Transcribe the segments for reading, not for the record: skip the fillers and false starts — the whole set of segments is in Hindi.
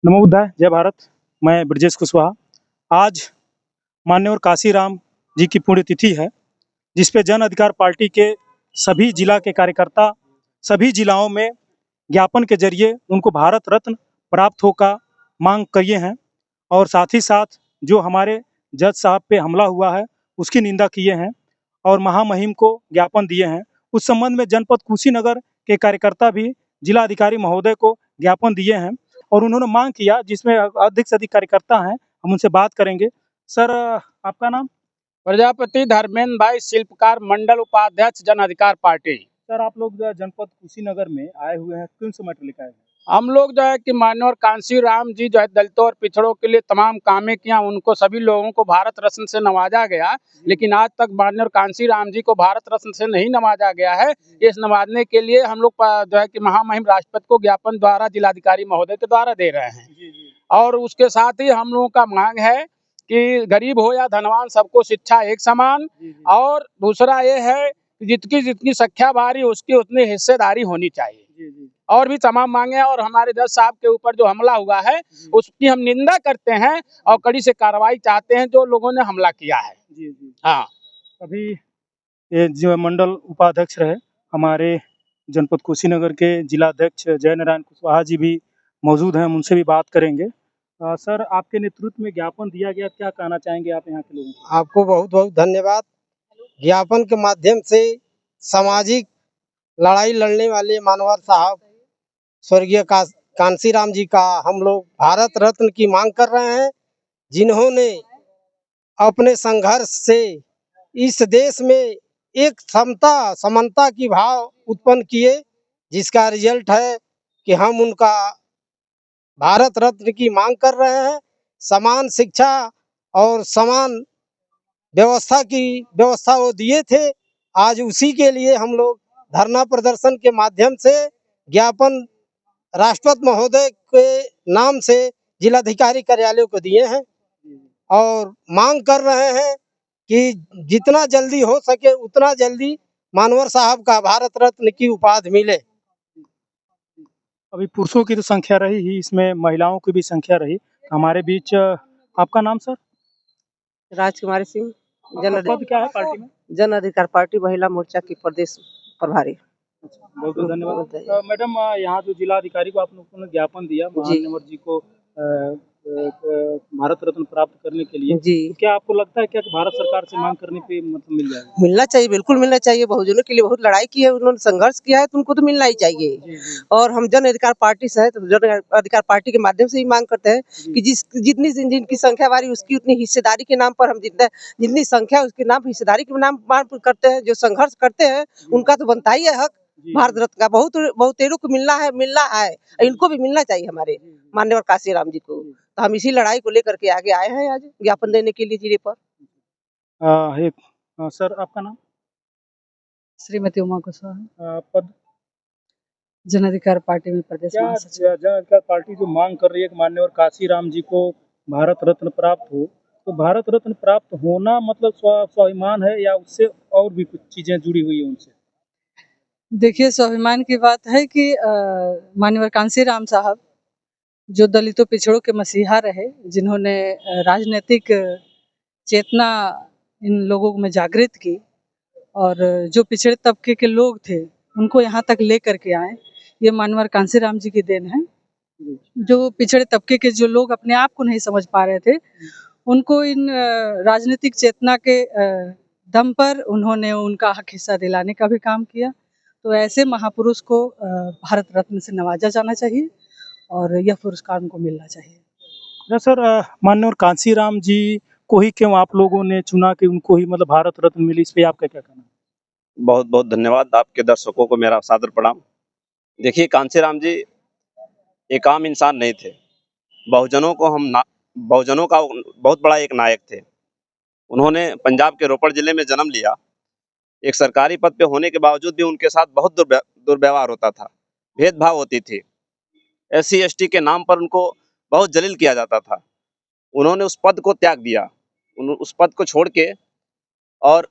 नमो बुद्धाय, जय भारत। मैं ब्रजेश कुशवाहा। आज माननीय काशीराम जी की पुण्यतिथि है, जिस पे जन अधिकार पार्टी के सभी जिला के कार्यकर्ता सभी जिलाओं में ज्ञापन के जरिए उनको भारत रत्न प्राप्त हो का मांग किए हैं और साथ ही साथ जो हमारे जज साहब पे हमला हुआ है उसकी निंदा किए हैं और महामहिम को ज्ञापन दिए हैं। उस संबंध में जनपद कुशीनगर के कार्यकर्ता भी जिला अधिकारी महोदय को ज्ञापन दिए हैं और उन्होंने मांग किया, जिसमें अधिक से अधिक कार्यकर्ता हैं, हम उनसे बात करेंगे। सर, आपका नाम? प्रजापति धर्मेंद्र भाई, शिल्पकार मंडल उपाध्यक्ष जन अधिकार पार्टी। सर, आप लोग जो है जनपद कुशीनगर में आए हुए हैं, कौन से मैटर लेकर आए हैं? हम लोग जो है कि माननीय कांशीराम जी जो है दलितों और पिछड़ों के लिए तमाम कामें किया, उनको सभी लोगों को भारत रत्न से नवाजा गया, लेकिन आज तक माननीय कांशीराम जी को भारत रत्न से नहीं नवाजा गया है। इस नवाजने के लिए हम लोग जो है कि महामहिम राष्ट्रपति को ज्ञापन द्वारा जिलाधिकारी महोदय के द्वारा दे रहे हैं। और उसके साथ ही हम लोगों का मांग है कि गरीब हो या धनवान, सबको शिक्षा एक समान। और दूसरा ये है कि जितनी जितनी संख्या बारी उसकी उतनी हिस्सेदारी होनी चाहिए। और भी तमाम मांगे हैं। और हमारे जज साहब के ऊपर जो हमला हुआ है उसकी हम निंदा करते हैं और कड़ी से कार्रवाई चाहते हैं जो लोगों ने हमला किया है। हाँ, अभी ये जो मंडल उपाध्यक्ष रहे हमारे जनपद कुशीनगर के जिला अध्यक्ष जय नारायण कुशवाहा जी भी मौजूद हैं, हम उनसे भी बात करेंगे। सर, आपके नेतृत्व में ज्ञापन दिया गया, क्या कहना चाहेंगे आप यहाँ के लोगों को? आपको बहुत बहुत धन्यवाद। ज्ञापन के माध्यम से सामाजिक लड़ाई लड़ने वाले मानवर साहब स्वर्गीय कांशीराम जी का हम लोग भारत रत्न की मांग कर रहे हैं, जिन्होंने अपने संघर्ष से इस देश में एक समता समानता की भाव उत्पन्न किए, जिसका रिजल्ट है कि हम उनका भारत रत्न की मांग कर रहे हैं। समान शिक्षा और समान व्यवस्था वो दिए थे। आज उसी के लिए हम लोग धरना प्रदर्शन के माध्यम से ज्ञापन राष्ट्रपति महोदय के नाम से जिलाधिकारी कार्यालय को दिए हैं और मांग कर रहे हैं कि जितना जल्दी हो सके उतना जल्दी मानवर साहब का भारत रत्न की उपाधि मिले। अभी पुरुषों की तो संख्या रही ही, इसमें महिलाओं की भी संख्या रही हमारे बीच। आपका नाम सर? राजकुमारी सिंह, आपका पद क्या है पार्टी में? जन अधिकार पार्टी महिला मोर्चा की प्रदेश प्रभारी। बहुत बहुत धन्यवाद। मैडम, यहाँ जो जिला अधिकारी को आप लोगों ने ज्ञापन दिया महानवर जी को भारत रत्न प्राप्त करने के लिए, जी, तो क्या आपको लगता है क्या कि भारत सरकार से मांग करने पे मतलब मिल जाएगा? मिलना चाहिए, बिल्कुल मिलना चाहिए। बहुजनों के लिए बहुत लड़ाई की है, उन्होंने संघर्ष किया है, तो उनको तो मिलना ही चाहिए। और हम जन अधिकार पार्टी से हैं, तो जन अधिकार पार्टी के माध्यम से ही मांग करते हैं कि जितनी जिनकी संख्या बारी उसकी उतनी हिस्सेदारी के नाम पर हम जितनी संख्या उसके नाम हिस्सेदारी के नाम मांग करते हैं। जो संघर्ष करते हैं उनका तो बनता ही है हक भारत रत्न का। बहुतेरों को मिलना है, इनको भी मिलना चाहिए हमारे माननीय काशीराम जी को। तो हम इसी लड़ाई को लेकर के आगे आए हैं आज ज्ञापन देने के लिए जिले पर। सर, आपका नाम? श्रीमती उमा कुशवाहा, पद? जन अधिकार पार्टी में प्रदेश महासचिव। जन अधिकार पार्टी जो मांग कर रही है कि माननीय काशीराम जी को भारत रत्न प्राप्त हो, तो भारत रत्न प्राप्त होना मतलब स्वाभिमान है या उससे और भी कुछ चीजें जुड़ी हुई है उनसे? देखिए, स्वाभिमान की बात है कि माननीय कांशीराम साहब जो दलितों पिछड़ों के मसीहा रहे, जिन्होंने राजनीतिक चेतना इन लोगों में जागृत की और जो पिछड़े तबके के लोग थे उनको यहाँ तक ले करके आए, ये माननीय कांशीराम जी की देन है। जो पिछड़े तबके के जो लोग अपने आप को नहीं समझ पा रहे थे, उनको इन राजनीतिक चेतना के दम पर उन्होंने उनका हक हिस्सा दिलाने का भी काम किया। तो ऐसे महापुरुष को भारत रत्न से नवाजा जाना चाहिए और यह पुरस्कार उनको मिलना चाहिए। सर, माननीय कांशीराम जी को ही क्यों आप लोगों ने चुना कि उनको ही मतलब भारत रत्न मिली, इस पे आपका क्या कहना है? बहुत बहुत धन्यवाद। आपके दर्शकों को मेरा सादर प्रणाम। देखिए, कांशीराम जी एक आम इंसान नहीं थे। बहुजनों का बहुत बड़ा एक नायक थे। उन्होंने पंजाब के रोपड़ जिले में जन्म लिया। एक सरकारी पद पे होने के बावजूद भी उनके साथ बहुत दुर्व्यवहार होता था, भेदभाव होती थी। SC ST के नाम पर उनको बहुत जलील किया जाता था। उन्होंने उस पद को त्याग दिया, उस पद को छोड़ के, और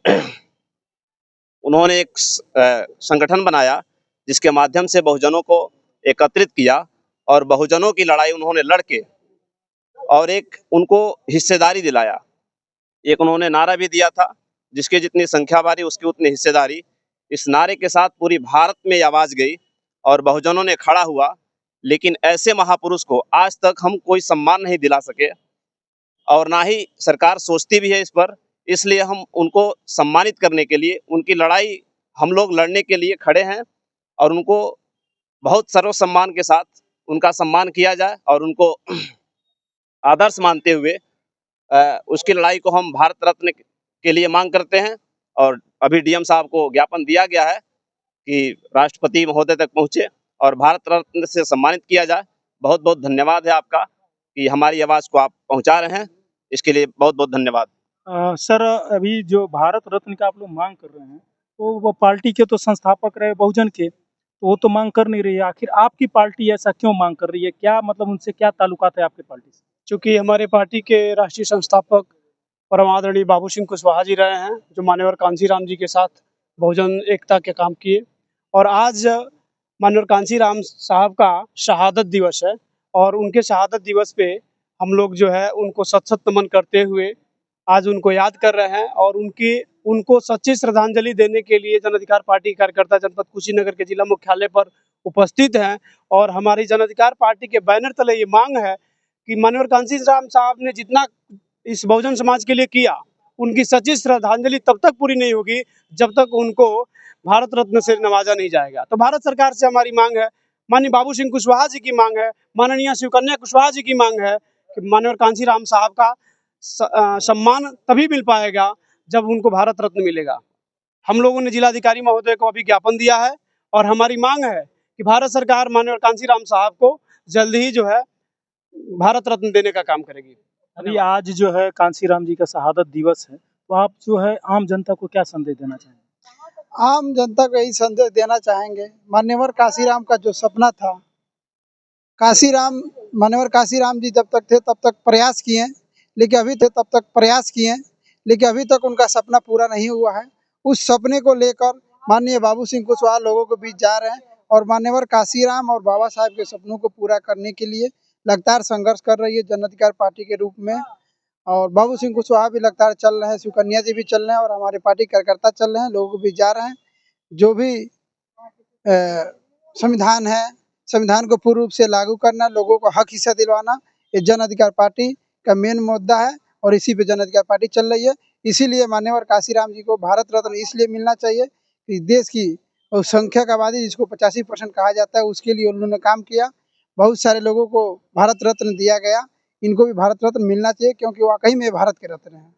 उन्होंने एक संगठन बनाया जिसके माध्यम से बहुजनों को एकत्रित किया और बहुजनों की लड़ाई उन्होंने लड़ के और एक उनको हिस्सेदारी दिलाया। एक उन्होंने नारा भी दिया था, जिसकी जितनी संख्या बारी उसकी उतनी हिस्सेदारी। इस नारे के साथ पूरी भारत में ये आवाज गई और बहुजनों ने खड़ा हुआ। लेकिन ऐसे महापुरुष को आज तक हम कोई सम्मान नहीं दिला सके और ना ही सरकार सोचती भी है इस पर। इसलिए हम उनको सम्मानित करने के लिए, उनकी लड़ाई हम लोग लड़ने के लिए खड़े हैं और उनको बहुत सर्व सम्मान के साथ उनका सम्मान किया जाए और उनको आदर्श मानते हुए उसकी लड़ाई को हम भारत रत्न के लिए मांग करते हैं। और अभी डीएम साहब को ज्ञापन दिया गया है कि राष्ट्रपति महोदय तक पहुंचे और भारत रत्न से सम्मानित किया जाए। बहुत बहुत धन्यवाद है आपका कि हमारी आवाज़ को आप पहुंचा रहे हैं, इसके लिए बहुत बहुत धन्यवाद। सर, अभी जो भारत रत्न का आप लोग मांग कर रहे हैं, तो वो पार्टी के तो संस्थापक रहे बहुजन के, तो वो तो मांग कर नहीं रही है। आखिर आपकी पार्टी ऐसा क्यों मांग कर रही है? क्या मतलब उनसे क्या ताल्लुकात है आपकी पार्टी से? चूँकि हमारे पार्टी के राष्ट्रीय संस्थापक परम आदरणीय बाबू सिंह कुशवाहा जी रहे हैं, जो मान्यवर कांसीराम जी के साथ बहुजन एकता के काम किए। और आज मान्यवर कांसीराम साहब का शहादत दिवस है और उनके शहादत दिवस पे हम लोग जो है उनको सत नमन करते हुए आज उनको याद कर रहे हैं और उनको सच्ची श्रद्धांजलि देने के लिए जन अधिकार पार्टी कार्यकर्ता जनपद कुशीनगर के जिला मुख्यालय पर उपस्थित हैं। और हमारी जन अधिकार पार्टी के बैनर तले ये मांग है कि मान्यवर कांसीराम साहब ने जितना इस बहुजन समाज के लिए किया, उनकी सच्ची श्रद्धांजलि तब तक पूरी नहीं होगी जब तक उनको भारत रत्न से नवाजा नहीं जाएगा। तो भारत सरकार से हमारी मांग है, माननीय बाबू सिंह कुशवाहा जी की मांग है, माननीय शिवकन्या कुशवाहा जी की मांग है कि मान्यवर कांसीराम साहब का सम्मान तभी मिल पाएगा जब उनको भारत रत्न मिलेगा। हम लोगों ने जिलाधिकारी महोदय को अभी ज्ञापन दिया है और हमारी मांग है कि भारत सरकार माननीय कांसीराम साहब को जल्द ही जो है भारत रत्न देने का काम करेगी। अभी आज जो है कांसीराम जी का शहादत दिवस है, तो आप जो है आम जनता को क्या संदेश देना चाहेंगे? आम जनता को यही संदेश देना चाहेंगे, मान्यवर कांसीराम का जो सपना था, मान्यवर कांसीराम जी जब तक थे तब तक प्रयास किए, लेकिन अभी तक उनका सपना पूरा नहीं हुआ है। उस सपने को लेकर माननीय बाबू सिंह कुशवाहा लोगों के बीच जा रहे हैं और मान्यवर कांसीराम और बाबा साहब के सपनों को पूरा करने के लिए लगातार संघर्ष कर रही है जन अधिकार पार्टी के रूप में। और बाबू सिंह कुशवाहा भी लगातार चल रहे हैं, शिवकन्या जी भी चल रहे हैं और हमारे पार्टी कार्यकर्ता चल रहे हैं, लोगों के बीच जा रहे हैं। जो भी संविधान है, संविधान को पूर्ण रूप से लागू करना, लोगों को हक हिस्सा दिलवाना, ये जन अधिकार पार्टी का मेन मुद्दा है और इसी पे जन अधिकार पार्टी चल रही है। इसीलिए मान्यवर कांसीराम जी को भारत रत्न इसलिए मिलना चाहिए कि देश की संख्यक आबादी जिसको 85% कहा जाता है, उसके लिए उन्होंने काम किया। बहुत सारे लोगों को भारत रत्न दिया गया, इनको भी भारत रत्न मिलना चाहिए क्योंकि वाकई में भारत के रत्न हैं।